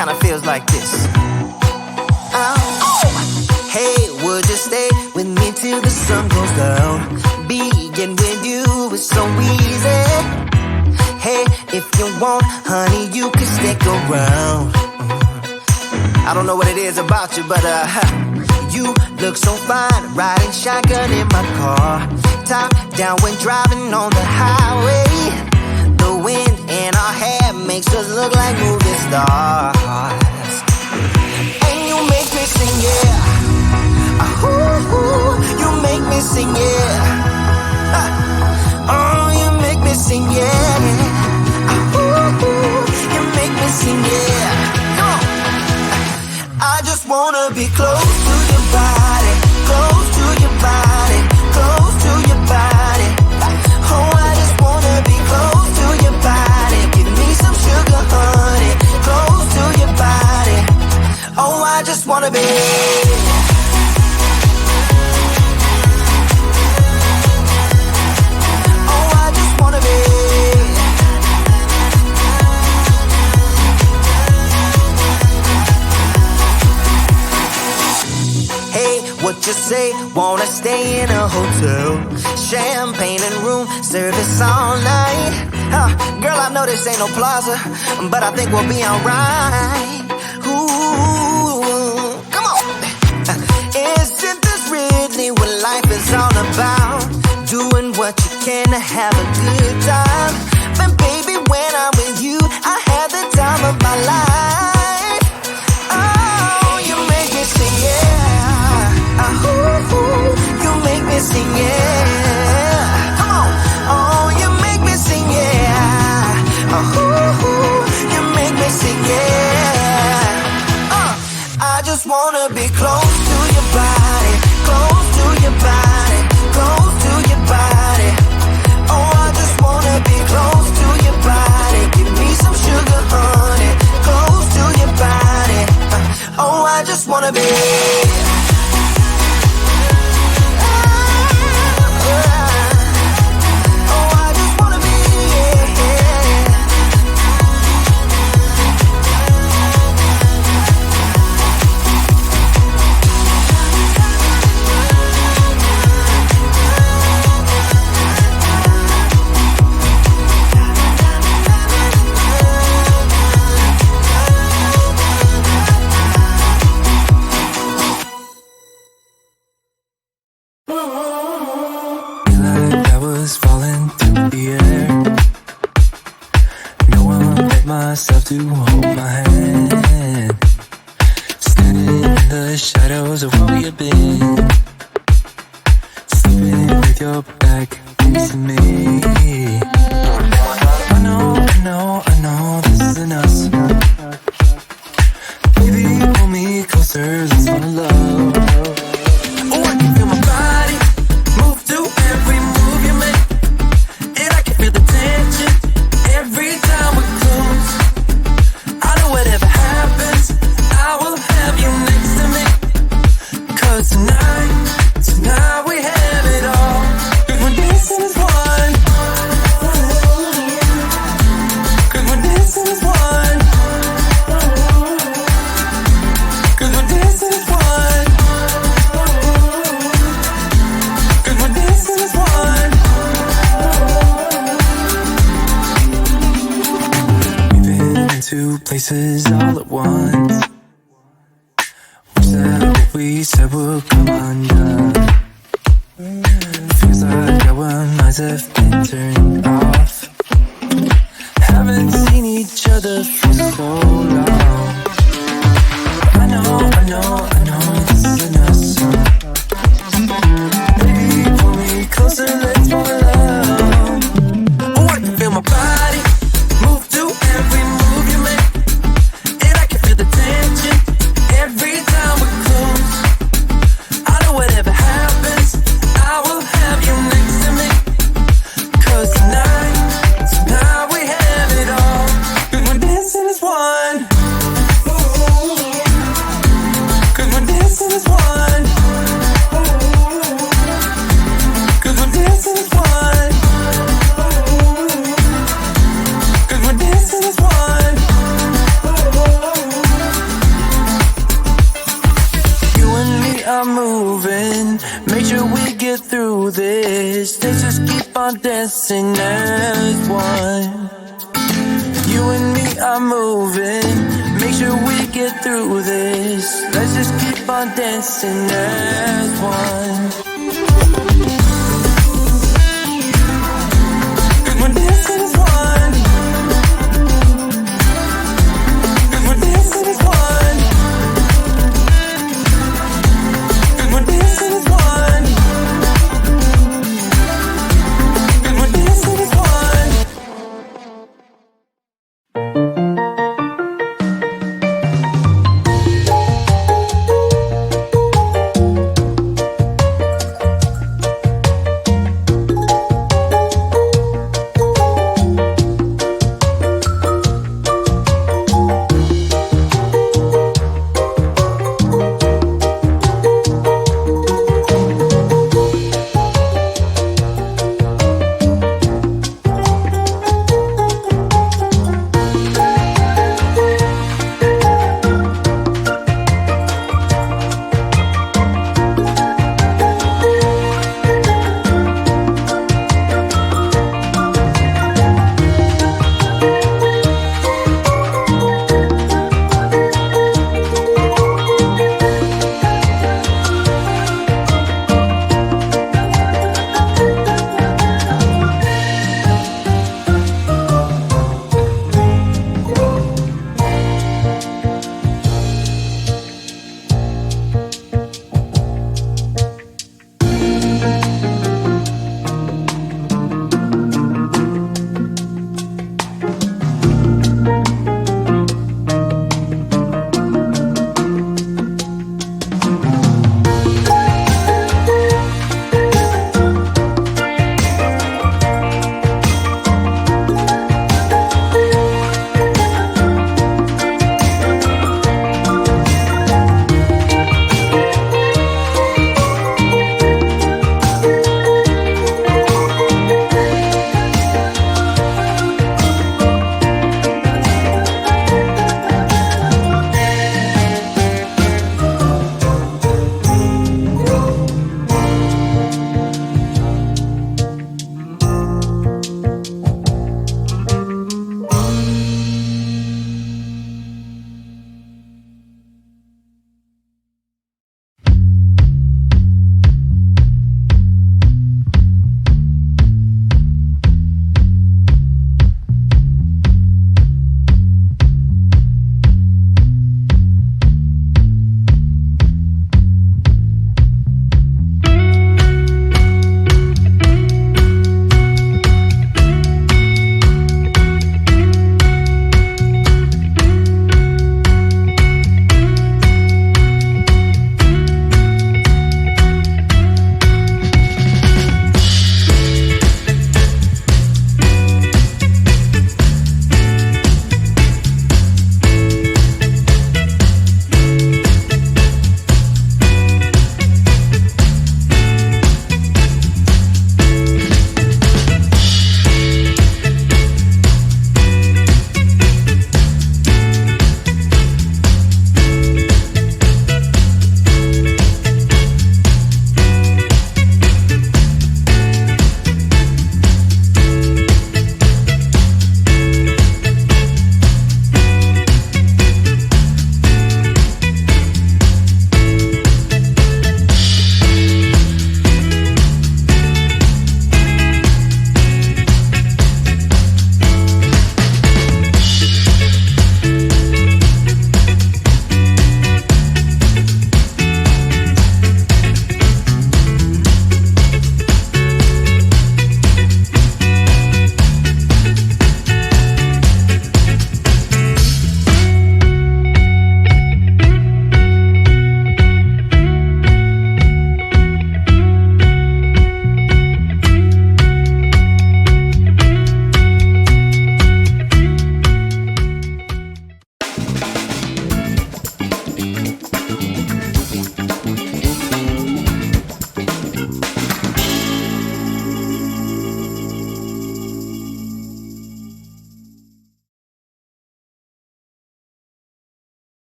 kinda feels like this. Hey, would you stay with me till the sun goes down? Being with you is so easy. Hey, if you want, honey, you can stick around. I don't know what it is about you, but you look so fine, riding shotgun in my car. Top down when driving on the highway. The wind in our hair makes us look like movie stars. And you make me sing, yeah. Ooh, you make me sing, yeah. Oh, you make me sing, yeah. Ooh, you make me sing, yeah. Come on. I just wanna be close to your body, close to your body, close to your body. Oh, I just wanna be close to your body. Give me some sugar, honey, close to your body. Oh, I just wanna be. What you say, wanna stay in a hotel, champagne and room service all night. Girl, I know this ain't no plaza, but I think we'll be alright. Ooh, come on. Isn't this really what life is all about? Doing what you can to have a good time. But baby, when I'm with you, I have the time of my life. Oh, you make me sing, yeah. Ooh, you make me sing, yeah. Come on. Oh, you make me sing, yeah. Ooh, you make me sing, yeah. I just wanna be close to your body, close to your body, close to your body. Oh, I just wanna be close to your body. Give me some sugar, honey, close to your body. Oh, I just wanna be. Myself to hold my hand, standing in the shadows of where we've been, sleeping with your back facing me. I know this isn't us. Baby, pull me closer, let's fall in love. Oh, I can feel my body move to every move you make, and I can feel the tension every time we close. Whatever happens, I will have you next to me. 'Cause tonight we have it all. 'Cause we're dancing as one. 'Cause we're dancing as one. 'Cause we're dancing as one. 'Cause we're dancing as one. We've been into places all at once. Wish that what we said would come undone. Feels like our minds have been turned off. Haven't seen each other for so long. I know this isn't us. Baby, pull me closer, let's fall in love. Oh, I can feel my body move to every move you make, and I can feel the tension every time we close. I know whatever happens, I will have you next to me. 'Cause tonight we have it all. 'Cause we're dancing as one. dancing as one. You and me are moving, make sure we get through this. Let's just keep on dancing as one.